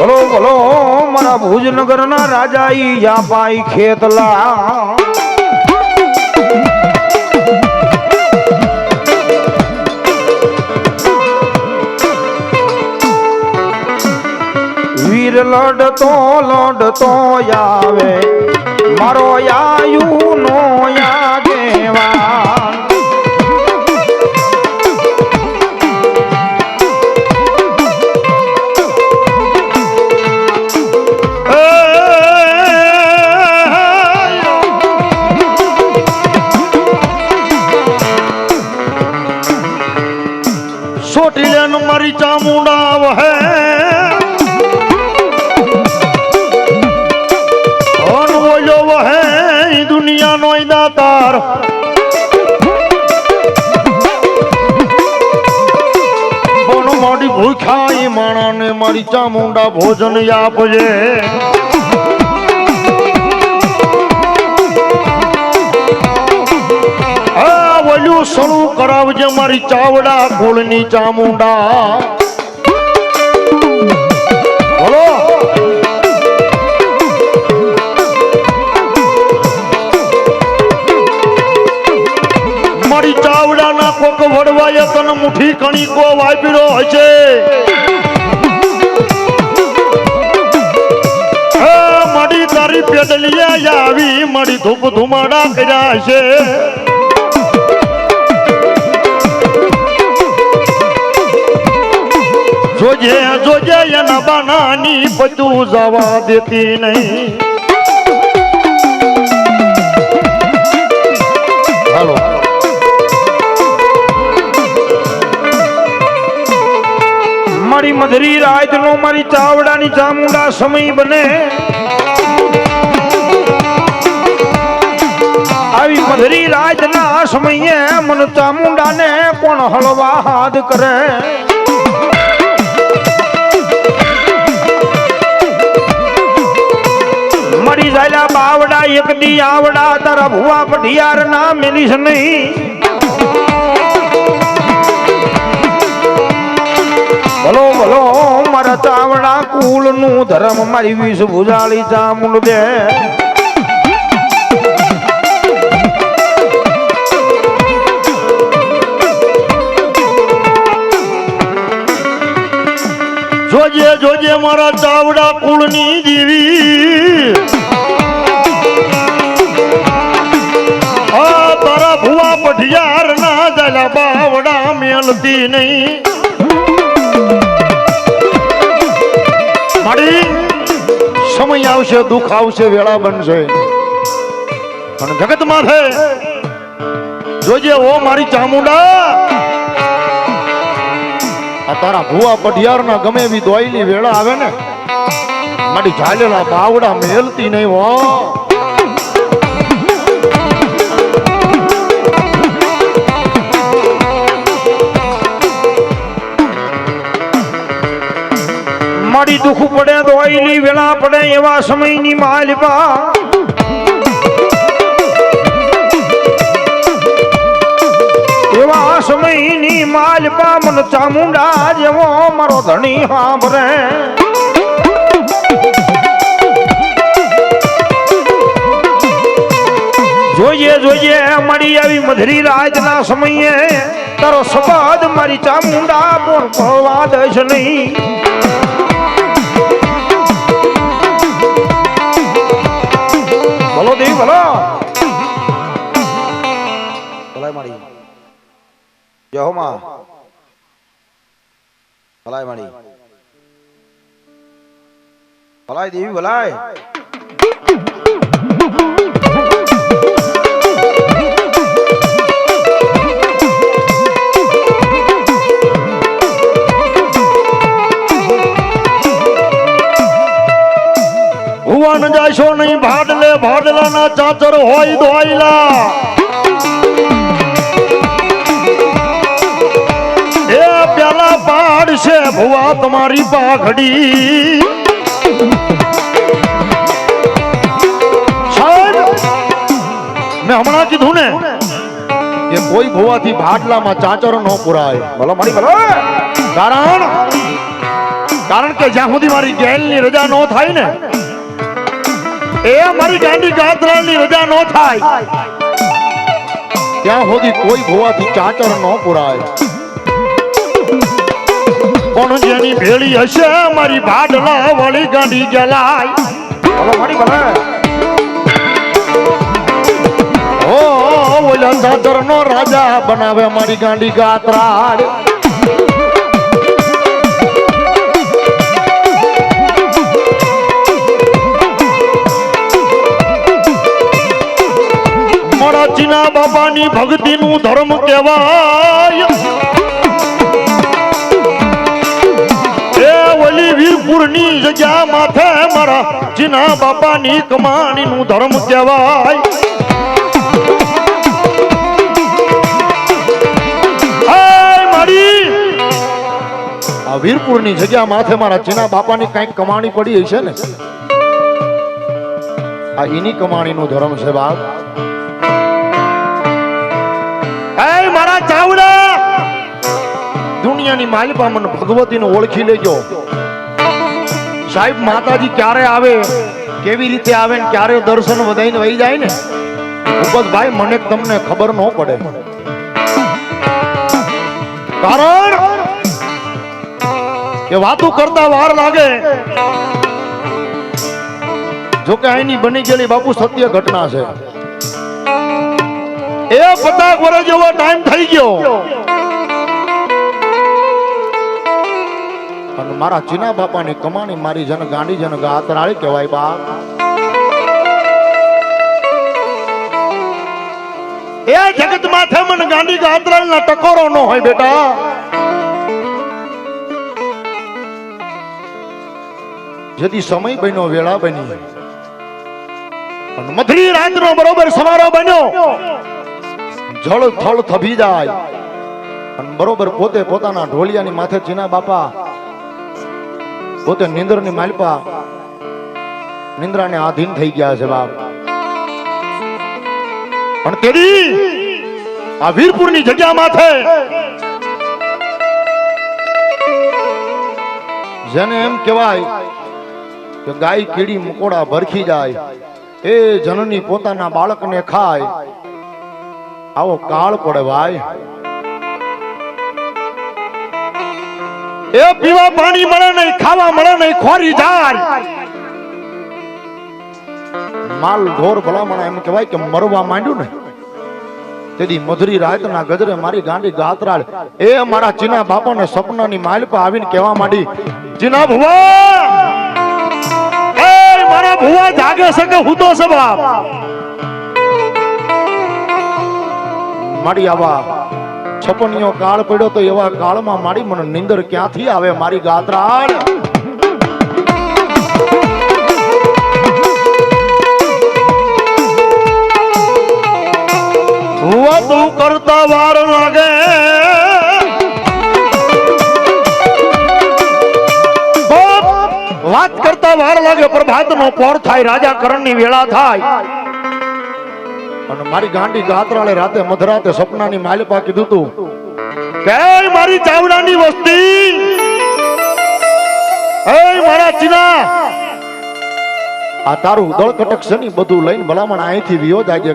બોલો બોલો મારા ભુજનગર ના રાજા ઈ જાપાઈ ખેતલા વીર લડતો આવે મારો આયુ નો આગેવાન સોટીલેન મારી ચામુંડા વહે દુનિયા નો દાતાર પણ મારી ભૂખ્યા માણા ને મારી ચામુંડા ભોજન આપજે ઓલું સણું કરાવજે મારી ચાવડા કુળની ચામુંડા બોલો મારી ચાવડા ના કોક વડવાય તને મુઠ્ઠી કણી કો વાપર્યો હશે મારી તારી પેદલિયા આવી મારી ધૂપ ધુમાડા કર્યા છે જોજે જોજે એના બાનાની બધું જવા દેતી નહીં હાલો મારી મધરી રાત નો મારી ચાવડાની ચામુંડા સમય બને આવી મધરી રાત ના સમયે મન ચામુંડા ને કોણ હળવા હાથ કરે મરી જાયલા બાવડા એક દી આવડા તારા ભુવા પઢિયાર ના મેલીશ નહીં ભલો ભલો મારા ચાવડા કુલ નું ધર્મ મારી વિષ ભુજાળી ચામુંડ દે જોજે જોજે મારા ચાવડા કુળની જીવી આ તારા ભુવા પઢિયાર ના જાલા બાવડા મેલતી નહીં મારી સમય આવશે દુઃખ આવશે વેળા બનશે અને જગત માં છે જોજે ઓ મારી ચામુંડા આ તારા ભુવા પઢિયાર ના ગમે એવી દોઈની વેળા આવે ને મારી ઝાલેલા બાવડા મેલતી નહીં હો મારી દુઃખ પડે દોઈની વેળા પડે એવા સમયની માલપા એવા સમયની માલપા મન ચામુંડા જેવો મારો ધણી સાંભળે જોઈએ જોઈએ મળી આવી મધરી રાત ના સમયે તારો સબાદ મારી ચામુંડા પર પડવા દેશ નહીં ભલો દેવી ભલો ભલાઈ મારી જય હો માં ભલાઈ મારી ભલાઈ દેવી ભલાઈ ભુવન જાશો નહીં ભાડલે ભાડલા ના ચાચર હોય દોયલા એ પ્યાલા પાડશે ભુવા તમારી પાઘડી સાહેબ મેં હમણાં કીધું ને કે કોઈ ભુવાથી ભાડલામાં ચાચર ન પુરાય ભલો મારી ભલો કારણ કારણ કે જ્યાં સુધી મારી ગેલની રજા ન થાય ને, એ મારી ગાંડી ગાત્રાની રજા ન થાય, ત્યાં સુધી કોઈ ભોવાથી ચાચર ન પુરાય. પણ જેની ભેળી હશે મારી ભાડલા વાળી ગાંડી ગલાય. બોલો મારી ભલે. ઓ ઓલા દાદર નો રાજા બનાવે મારી ગાંડી ગાત્રાડ. મારા ચીના બાપાની ભક્તિ નું ધર્મ કહેવાય. એ ઓલી વીરપુરની જગ્યા માથે મારા ચીના બાપાની કમાણી નું ધર્મ કહેવાય. આ વીરપુરની જગ્યા માથે મારા ચીના બાપાની કઈક કમાણી પડી છે ને, આ એની કમાણી નું ધર્મ છે બાપ. મારા ચાવડા દુનિયાની માલિપા મને ભગવતીને ઓળખી લેજો સાહેબ. માતાજી ક્યારે આવે, કેવી રીતે આવે ને ક્યારે દર્શન વધાઈને વહી જાય ને, ભૂપતભાઈ મને તમને ખબર ન પડે. કારણ કે વાતું કરતા વાર લાગે. જોકે અહીંની બની ગયેલી બાપુ સત્ય ઘટના છે. એ 50 વર્ષ જેવો ટાઈમ થઈ ગયો અને મારા ચીના બાપાની કમાણી મારી જન ગાંડી જન ગાત્રાળી કહેવાય બાપ. એ જગત માથે મને ગાંડી ગાત્રાળીના ટકોરો ન હોય બેટા. જેથી સમય બન્યો વેળા બની અને મધરી રાતનો બરોબર સમારોહ બન્યો. જળ થળ થભી જાય અને બરોબર પોતે પોતાના ઢોલિયાની માથે ચીના બાપા પોતે નિંદ્રની માલપા નિંદ્રાને આધીન થઈ ગયા છે બાપ. પણ તેડી આ વીરપુરની જગ્યા માથે જેને એમ કહેવાય કે ગાય કીડી મકોડા ભરખી જાય, એ જનની પોતાના બાળકને ખાય, આવો કાળ પડે ભાઈ. એ પીવા પાણી મળે નહીં, ખાવા મળે નહીં, ખોરી જાય. માલ ઢોર ભલામણ એમ કહેવાય કે મરવા માંડ્યું ને, તેથી મધુરી રાતના ગજરે મારી ગાંડી ગાત્રાળ એ મારા ચીના બાપાને સપનાની માલ પર આવીને કહેવા માંડી, ચીના ભુવા, એ મારા ભુવા જાગે છે કે હું તો છે બાપ. મારી આવા છપનીઓ કાળ પડ્યો તો એવા કાળમાં મારી મને નિંદર ક્યાંથી આવે મારી ગાત્રાળ. તું કરતા વાર લાગે વાત કરતા વાર લાગે, પ્રભાતનો પોર થાય, રાજા કરણની વેળા થાય અને મારી ગાંડી ગાત્રાળે રાતે મધરાતે સપનાની માલિપા કીધું તું કે મારી ચાવડાની વસ્તી, એ મારા ચીના, આ તારું દળ કટક છે ને બધું લઈને ભલામણ અહીંથી વિયો જાય.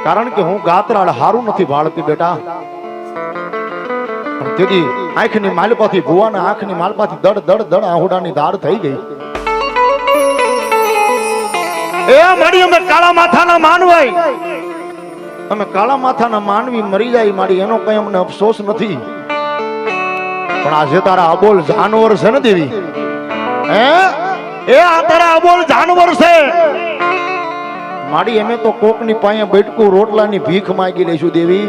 કારણ કે હું ગાત્રાળ હારું નથી ભાળતી બેટા. તેથી આંખની માલપાથી ભુવાના આંખની માલપાથી દડ દડ દડ આહુડાની ધાર થઈ ગઈ. એ મારી અમે કાળા માથાના માનવાય, અમે કાળા માથાના માનવી મરી જાય મારી, એનો કઈ અમને અફસોસ નથી. પણ આજે તારા અબોલ જાનવર છે ને દેવી, એ આ તારા અબોલ જાનવર છે મારી. અમે તો કોકની પાસે બેઠકું રોટલાની ભીખ માંગી લઈશું દેવી,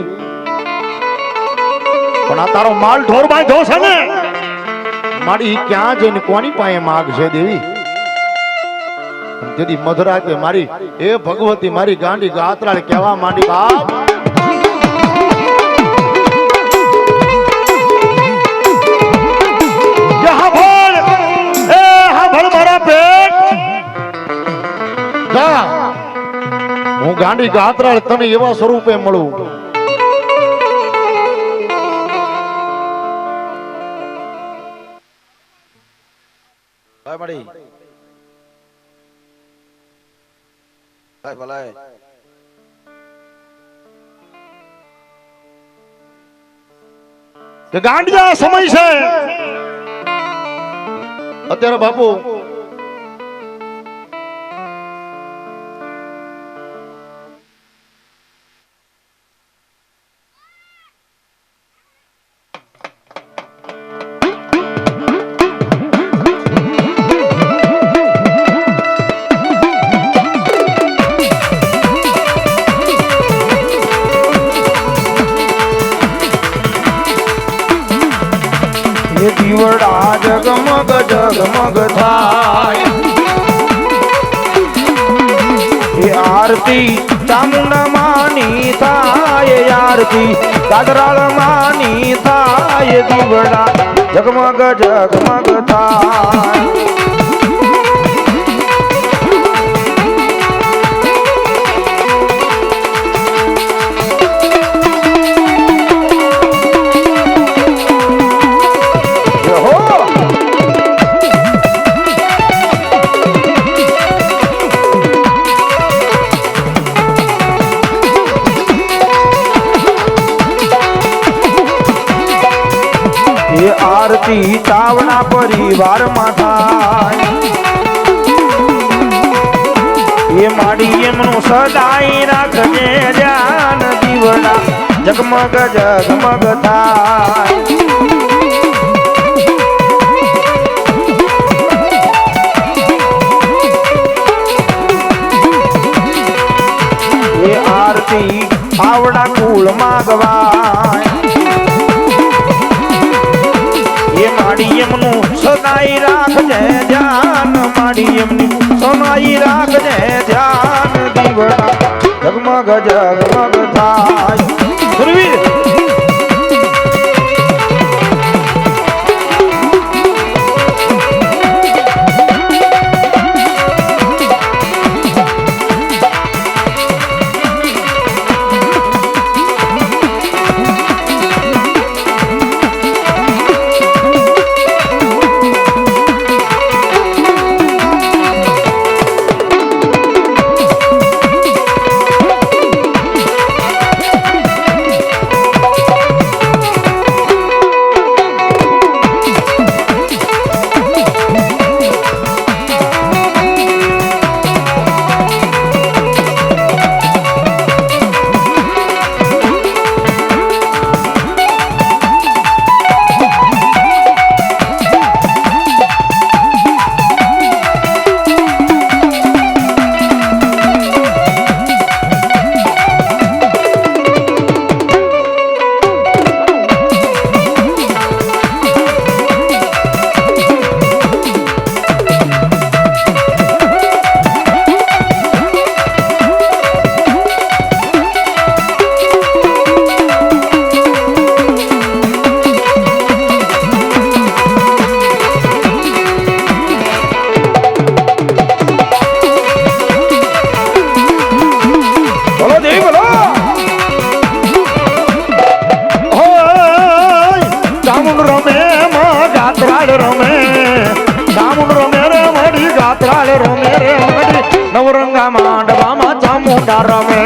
પણ આ તારો માલ ઢોર બાંધ્યો છે ને મારી, ક્યાં જઈને કોની પાસે માગ છે દેવી. જેથી મધરાતે મારી એ ભગવતી મારી ગાંડી ગાત્રાળ કહેવા માંડી, બાપ મારા પેટ જા, હું ગાંડી ગાત્રાળ તને એવા સ્વરૂપે મળું. ભાઈ મળી ભાઈ ભલાય કે ગાંડિયા સમય છે અત્યારે બાપુ દીવડા જગમગ જગમગ થાય એ આરતી ચામુંડા માની થાય આરતી દાદરાળ માની થાય દીવડા જગમગ જગમગ થાય આરતી ચાવડા પરિવારમાં થાય એ માડી એમનું સદાય રાખજે ધ્યાન દીવડા જગમગ જગમગ થાય એ આરતી આવડા કુળ માગવાય એ માડી એમનું સદાય રાખજે ધ્યાન માડી એમની સદાય રાખજે ધ્યાન દીવડા જગમગ જગમગ થાય સુરવીર નવરંગા માંડવામાં ચામુંડા રમે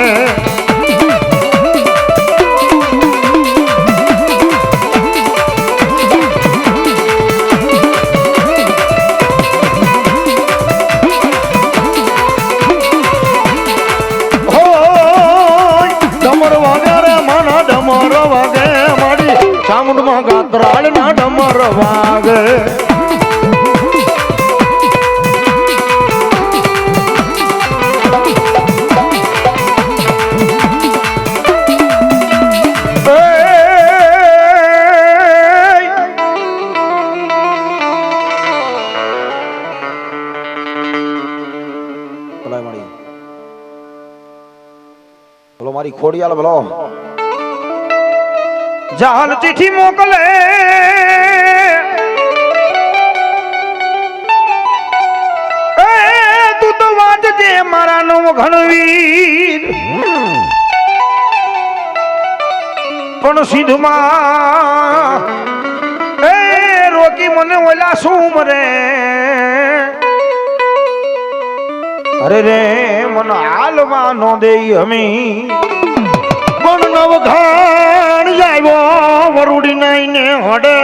ડમર વાગે રે મન ડમર વાગે મારી ચામુંડમાં ગાત્રાળ ના ડમર વાગે બોલો મારી ખોડિયાલ બોલો જાલ ચિઠ્ઠી મોકલે તું તો વાંચજે મારા નવ ઘણવીર પણ સિંધમાં રોકી મને ઓલા શું મરે અરે રે મન હાલવા નો દે હમી પણ નવઘાણ આવ્યો વરુડી નાઈને હડે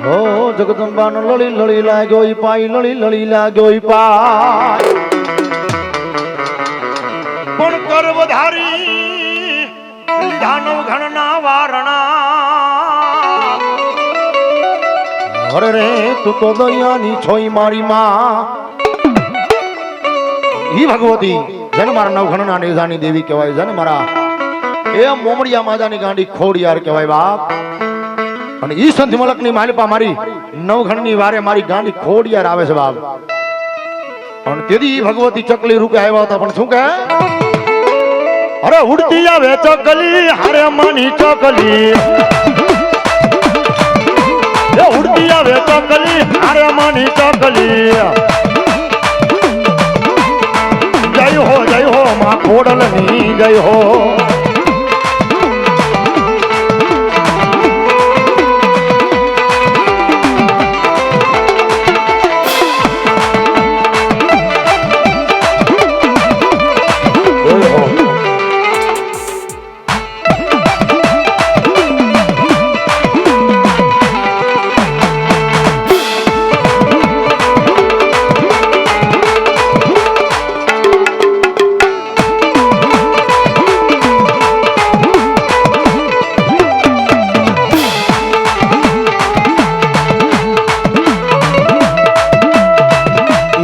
હો જગદંબાનો લળી લળી લાગ્યો ઈ પાઈ લળી લળી લાગ્યો ઈ પાઈ પણ કરવધારી લીધા નવઘણના વારણા અરે રે તું તો દયાની છોઈ મારી માં ઈ ભગવતી જેને મારા નવઘણના નેજાની દેવી કહેવાય છે ને મારા એ મોમડિયા માજાની ગાંડી ખોડિયાર કહેવાય બાપ અને ઈ સંત મલકની માલિપા મારી નવઘણની વારે મારી ગાંડી ખોડિયાર આવે છે બાપ અને તેથી ઈ ભગવતી ચકલી રૂપે આવ્યા હતા પણ શું કહે અરે ઉડતી આવે ચકલી હારે માની ચકલી એ ઉડતી આવે ચકલી હારે માની ચકલી જય હો માં ખોડલ ની જય હો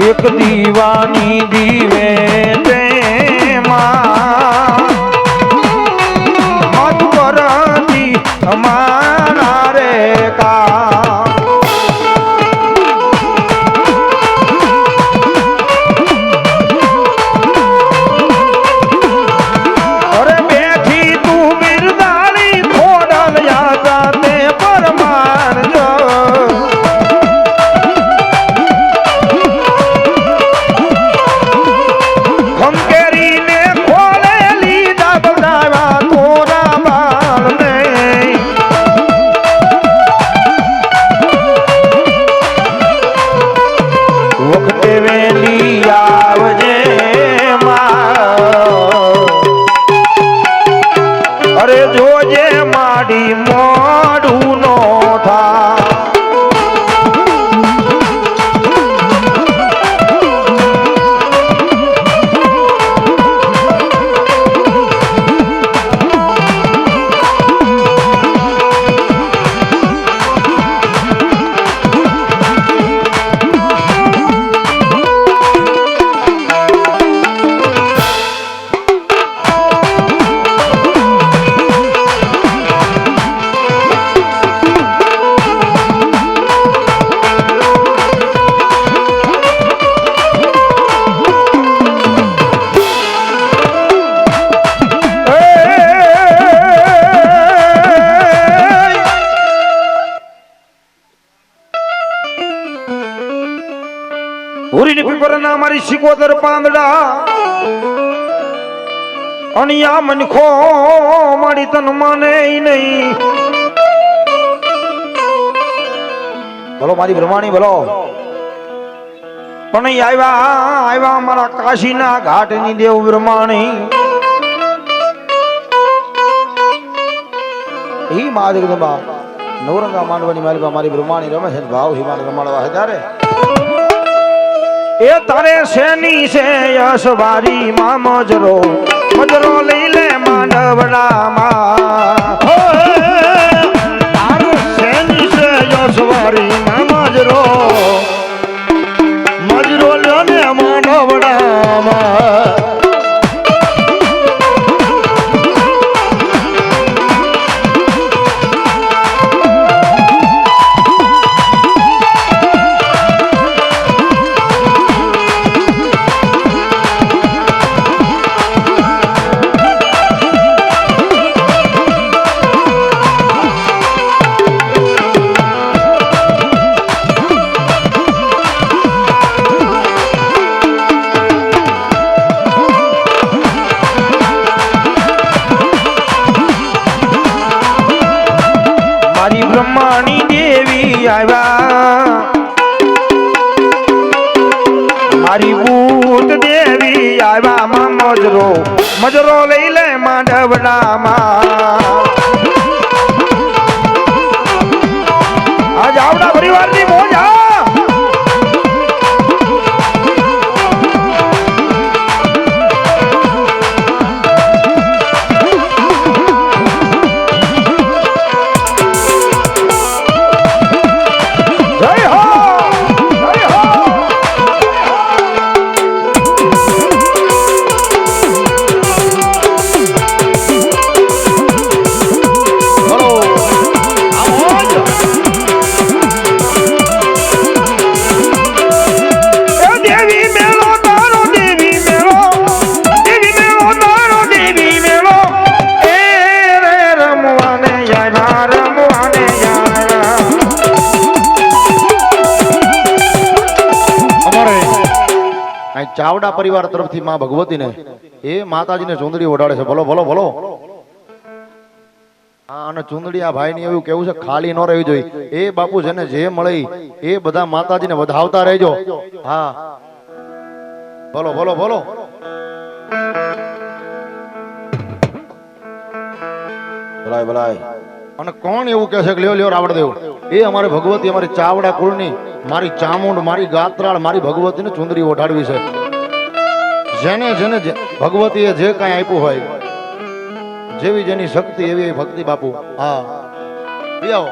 એક દીવાની દીવે તેમાં મત પરતી અમારા રે કા અરે બેઠી તું બિરદાળી ખોડલ યાદા તે પરમાન જો અરે જોજે માડી મોડું નો થા પૂરીની પીપરના મારી શિકોતર પાંદડા અનિયા મનખો મારી તન માને નહીં બોલો મારી બ્રહ્માણી બોલો પણ આવ્યા મારા કાશીના ઘાટની દેવ બ્રહ્માણી ઈ મા જગદંબા નવરંગા માંડવાની માલિકા મારી બ્રહ્માણી રમે છે ભાવ હિમાન રમાડવા છે ત્યારે એ તારે શેની છે યશવારી માં મજરો લઈ લે માંડવડામાં તારે શેની છે યશવારી માં મજરો લ્યો ને માંડવડામાં બ્રહ્માણી દેવી આવ્યા મજરો લઈ લે માંડવડામાં આ જાવડા પરિવારની મોજ ચાવડા પરિવાર તરફથી માં ભગવતીને એ માતાજીને ચુંદડી ઓઢાડે છે. બોલો બોલો બોલો. હા, અને ચુંદડી આ ભાઈ એવું કેવું છે ખાલી ન રહેવી જોઈએ. એ બાપુ જેને જે મળી એ બધા માતાજીને વધાવતા રહેજો. હા, બોલો બોલો બોલો. ભલાય ભલાય. અને કોણ એવું કહે છે કે લ્યો લ્યો રાવણદેવ, એ અમારી ભગવતી, અમારી ચાવડા કુળની, મારી ચામુંડ, મારી ગાત્રાળ, મારી ભગવતીને ચુંદડી ઓઢાડવી છે. જેને જેને ભગવતીએ જે કાંઈ આપ્યું હોય, જેવી જેની શક્તિ એવી ભક્તિ બાપુ. હા, આવો.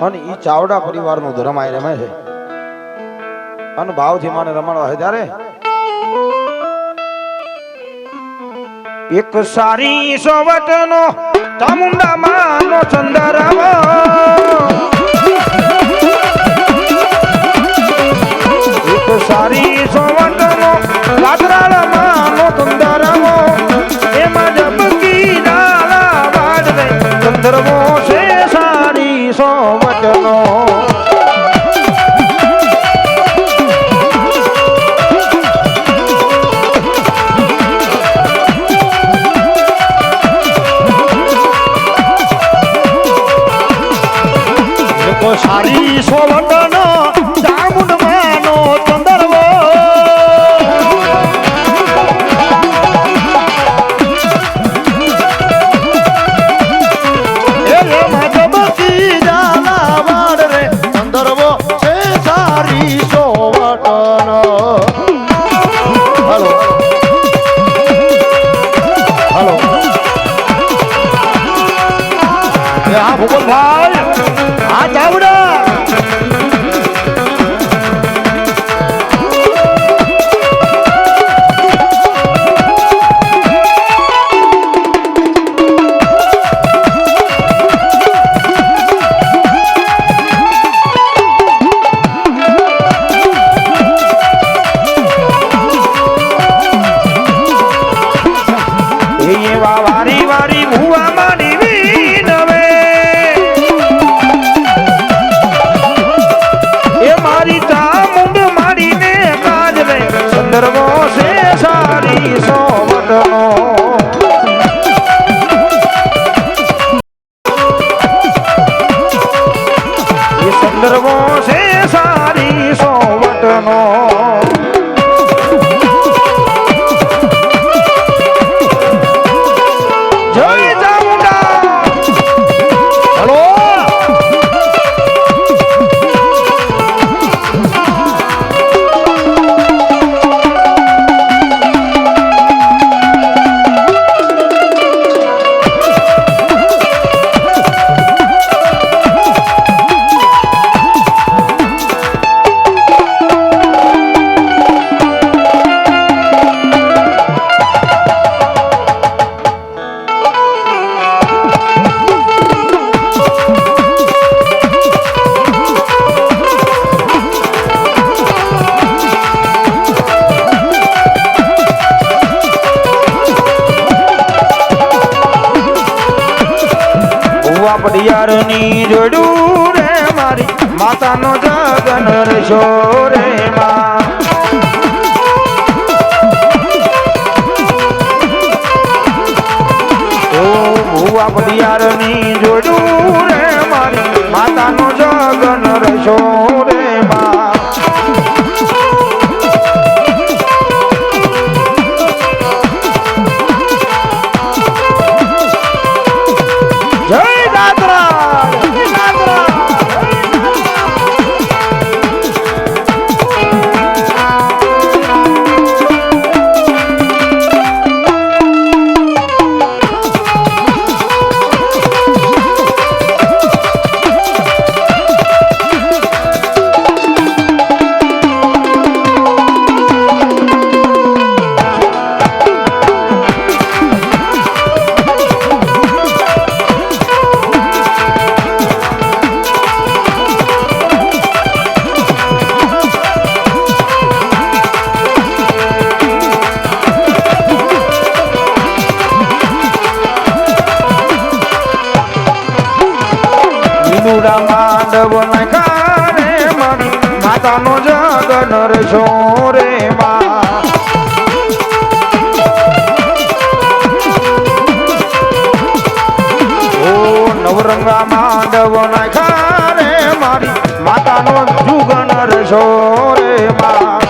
અને ઈ ચાવડા પરિવારનું ધર્મ આ રમે છે અને ભાવથી માને રમાડવા છે ત્યારે એક સારી સોવટનો ચામુંડા માનો ચંદરવો એક સારી સોવટનો ગાત્રાળ માનો ચંદરવો એમાં જબકી ડાલા વાડવે ચંદરવો છે સારી સોવટનો સારી સોવટનો ચામુંડ માનો ચંદરવો એમાં જબકી ડાલા વાડ રે ચંદરવો છે સારી સોવટનો. Hello hello. હા ભૂપતભાઈ, આ ચાવડા વારી વારી ભુવા માની વીનવે એ મારી ચામુંડ મારીને કાજલે ચંદરવો છે સારી સોવટનો એ ચંદરવો છે સારી સોવટનો પડિયારની જોડું રે મારી માતાનો જગન રશો રે માં ઓ ભુવા પડિયારની જોડું રે મારી માતાનો જગન રશો રે માં ચાવડા માંડવ નાખ્યા રે મારી માતાનો જગન રસો રે માં ઓ નવરંગા માંડવ નાખ્યા રે મારી માતાનો જુગન રસો રે માં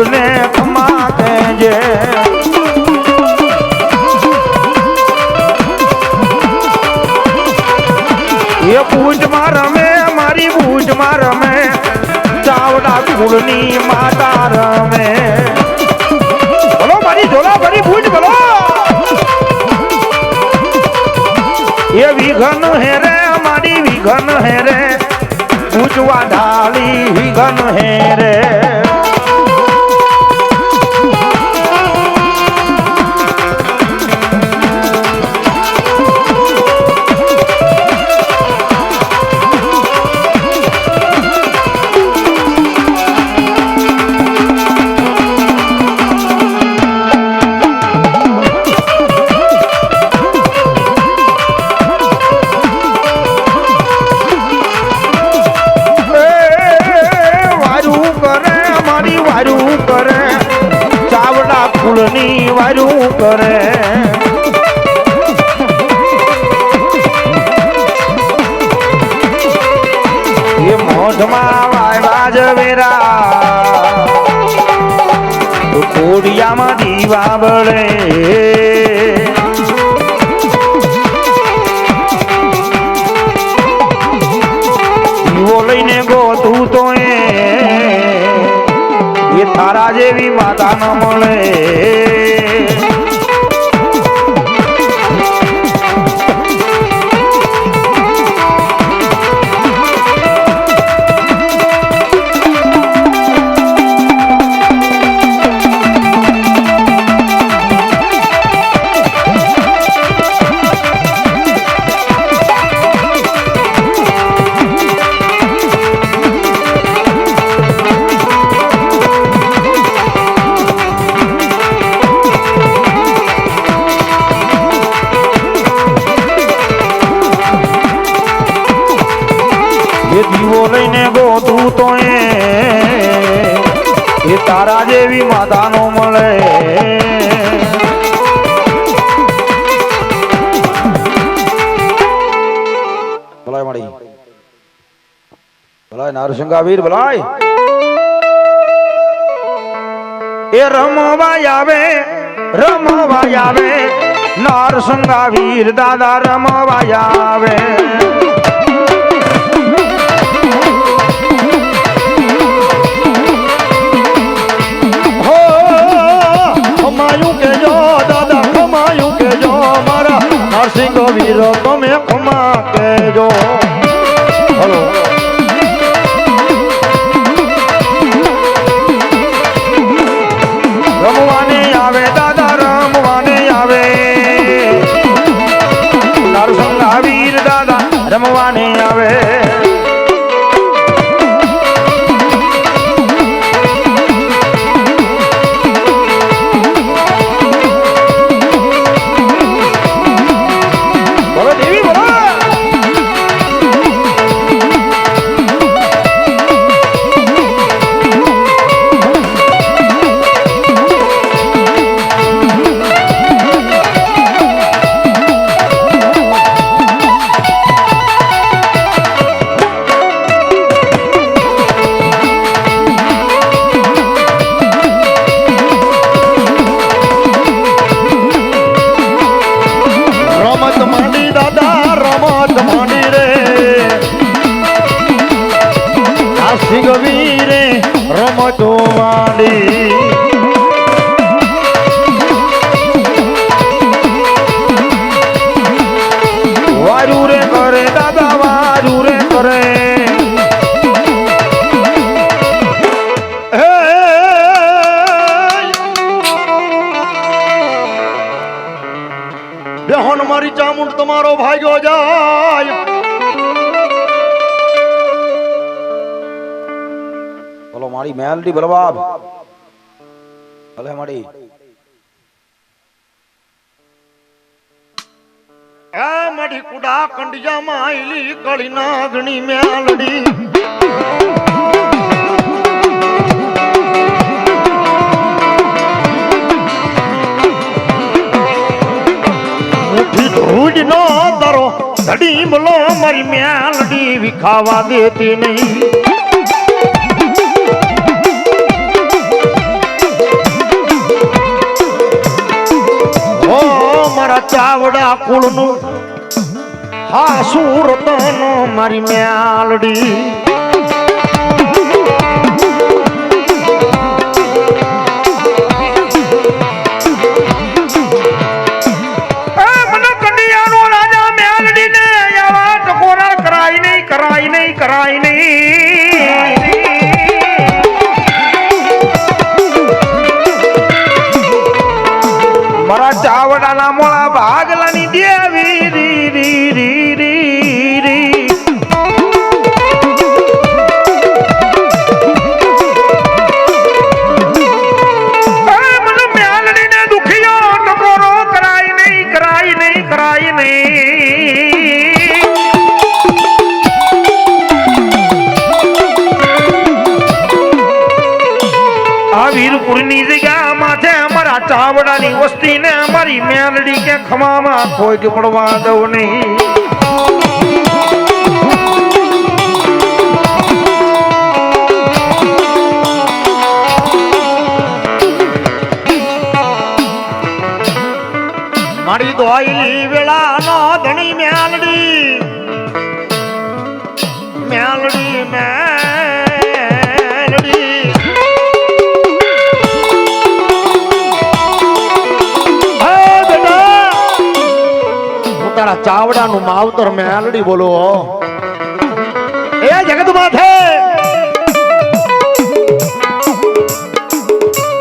ને ખમા કેજે એ પૂજમાં રમે મારી પૂજમાં રમે ચાવડા કુળની માતા રમે બોલો મારી ઝોલા ભરી પૂજ બોલો એ વિઘન હેરે મારી વિઘન હેરે પૂજવા ઢાળી વિઘન હેરે ફૂલની વારું કરે એ મોઢમાં વાયવા જવેરા કોડિયામાં દીવા બળે દીવો લઈને ગોતું તો એ તારા જેવી માતા ન મળે દીવો લઈને ગોતું તો એ તારા જેવી માતા નો મળે ભલાય મળી ભલાય નારસિંગા વીર ભલાય એ રમવા આવે નારસિંગા વીર દાદા રમવા આવે નરસિંહ વીર તમે ખમા કેજો હલો રમવાને આવે દાદા રમવાને આવે નરસિંહ વીર દાદા રમવાને આવે મોજો વાડી વારું રે કરે દાદા વારું રે કરે બેહોન મારી ચામુંડ તમારો ભાગ્યો જાય બોલો મારી મેલડી બલવાબ ભલે મારી આ મારી કુડા કંડિયામાં આઈલી કળી નાગણી મેલડી ધૂજ નો દરો ધડી બોલો મારી મેલડી વિખાવા દેતી નહીં ઓ મારા ચાવડા કુળનું હા સુરતનો મારી મેલડી કરાય નહીં મારા ચાવડાના મોળા ભાગલાની દેવી રી રી રી રી રી મને મેલડીને દુખિયો ટકોરો કરાય નહીં કરાય નહીં કરાય નહીં વીરપુરની જગ્યામાં છે અમારા ચાવડાની વસ્તી ને અમારી મેલડી કે ખમામાં કોઈ કે પડવા દઉં નહીં મારી દોઈલી વેળાનો ધણી મેલડી મેલડી મેલડી તારા ચાવડાનું માવતર મેલડી બોલો એ જગત માથે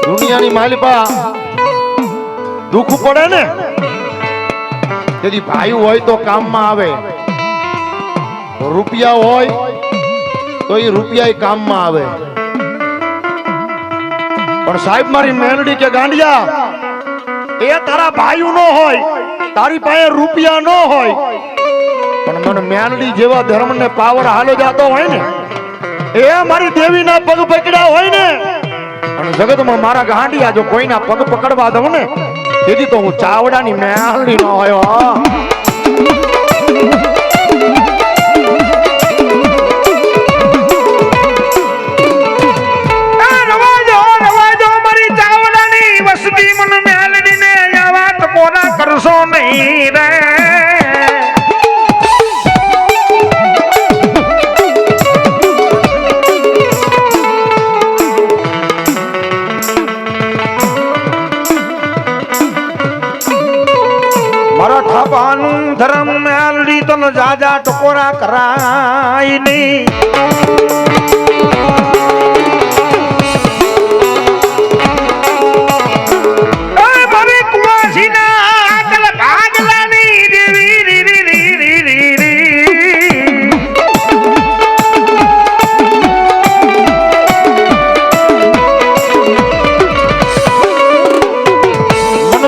દુનિયાની માલિપા દુઃખ પડે ને તેથી ભાઈ હોય તો કામમાં આવે રૂપિયા હોય તો એ રૂપિયા કામમાં આવે પણ સાહેબ મારી મેલડી કે ગાંડિયા એ તારા ભાઈ નો હોય તારી પાસે રૂપિયા ન હોય પણ મને મેલડી જેવા ધર્મને પાવર હાલો જાતો હોય ને એ મારી દેવીના પગ પકડ્યા હોય ને અને જગતમાં મારા ગાંડિયા જો કોઈના પગ પકડવા દઉં ને તેથી તો હું ચાવડાની મેલડી ન હોય કરશો નહીં રે મારા ઠાપાનું ધર્મ મેલડી તો જાજા ટકોરા કરાય નહીં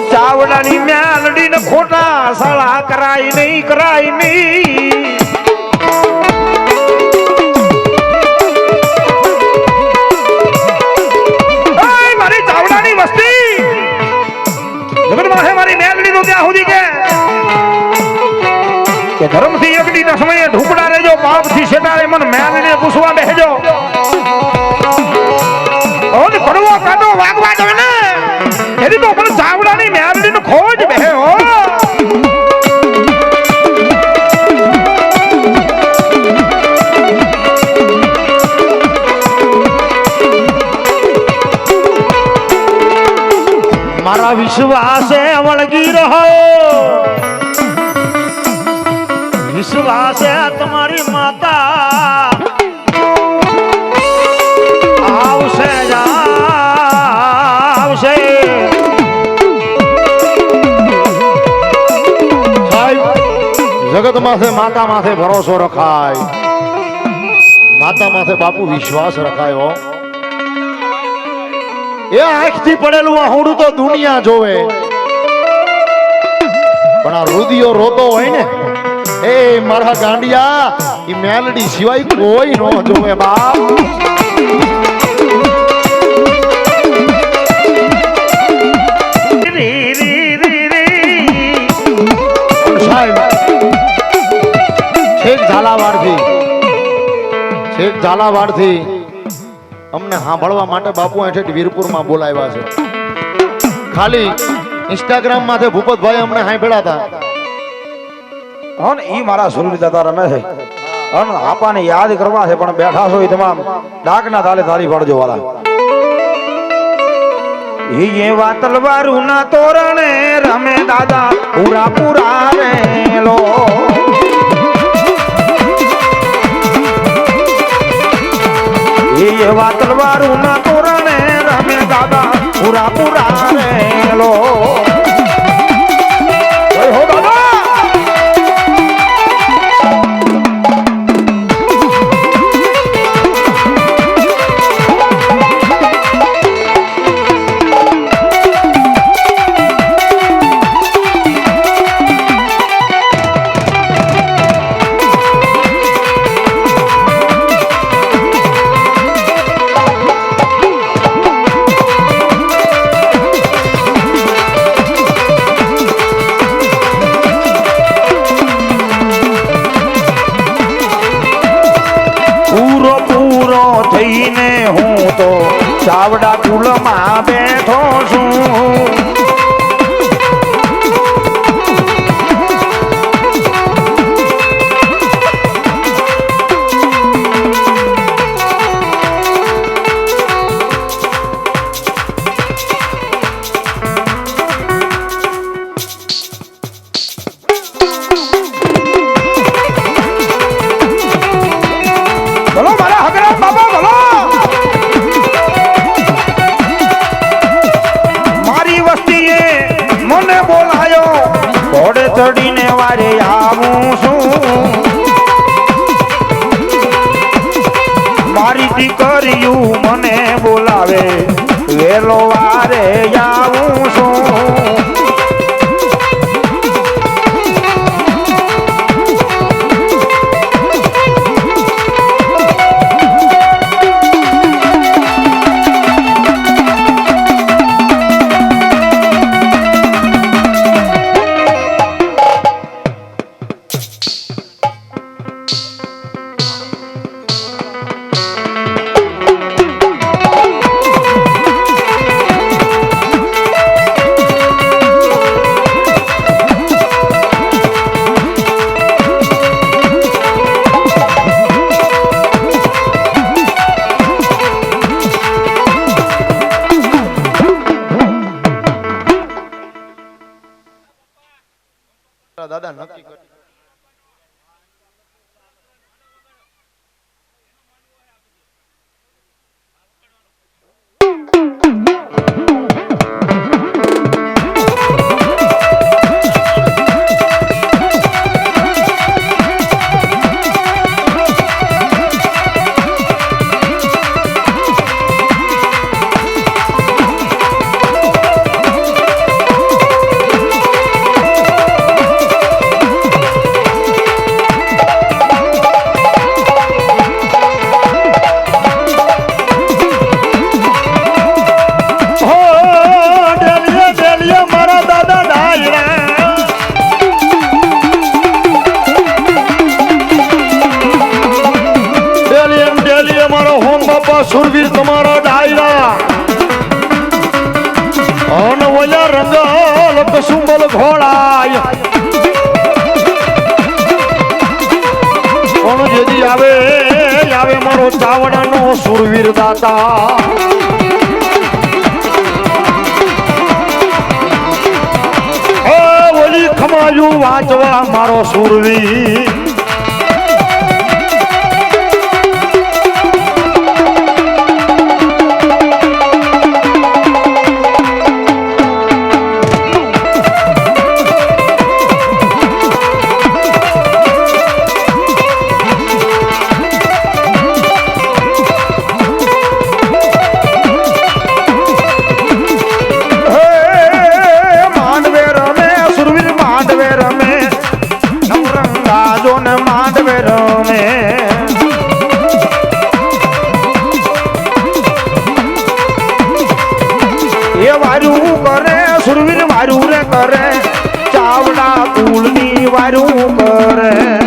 ચાવડાની મેલડી ને ખોટા સળા કરાય નહીં કરાય નહીં મારી ચાવડાની વસ્તી જગતમાં છે મારી મેલડી નું ત્યાં સુધી કે ધર્મથી એકડી ના સમયે ઢુકડા રહેજો પાપથી શેટારે મન મેલડીને પૂછવા બેસજો કડવો કાઢો વાગવા દો ને એની તો પણ ચાવડાની મેલડીનો ખોજ બેહે હો મારા વિશ્વાસે વળગી રહ્યો, વિશ્વાસે તમારી માતા આવશે આવશે. જગત માથે માતા માથે ભરોસો રખાય, માતા માથે બાપુ વિશ્વાસ રખાયો. એ આંખથી પડેલું આહુડું તો દુનિયા જોવે, પણ આ રુદિયો રોતો હોય ને એ મારા ગાંડિયા ઈ મેલડી સિવાય કોઈ નો જોવે બાપ. છેક ઝાલાવાડથી અમને સાંભળવા માટે બાપુ અહીંથી વીરપુરમાં બોલાવ્યા છે. ખાલી ઇન્સ્ટાગ્રામ માંથી ભૂપતભાઈ અમને સાંભળ્યા હતા. હન ઈ મારા સુરલી દાદા રમે છે. હન આપાને યાદ કરવા છે, પણ બેઠા છો એ તમામ ડાકના તાલે તારી પાડજો વાલા. એ વાતલવારું ના તોરણે રમે દાદા પૂરા પૂરા રેલો. એ વાતલવારું ના તોરણે રમે દાદા પૂરા પૂરા રેલો. હો દાદા થઈને હું તો ચાવડા કુલમાં બેઠો છું. બોલો મારા હગરા બાબા બોલો. મારી વસ્તીએ મને બોલાયો, ઘોડે ચડીને વારે આવું છું. મારી દીકરીયું મને બોલાવે, વેલો વારે આવું છું. દાદા નક્કી કરી સુરવીર તમારા ડાયરા અન વયા રંગલ કસુંબલ ઘોડાય કોણ જેદી આવે આવે મારો ચાવડાનો સુરવીર દાતા બાજુ વાંચવા મારો સુરવીર માંડવે રમે એ વારું કરે સુરવીર વારું રે કરે ચાવડા કુળની વારું કરે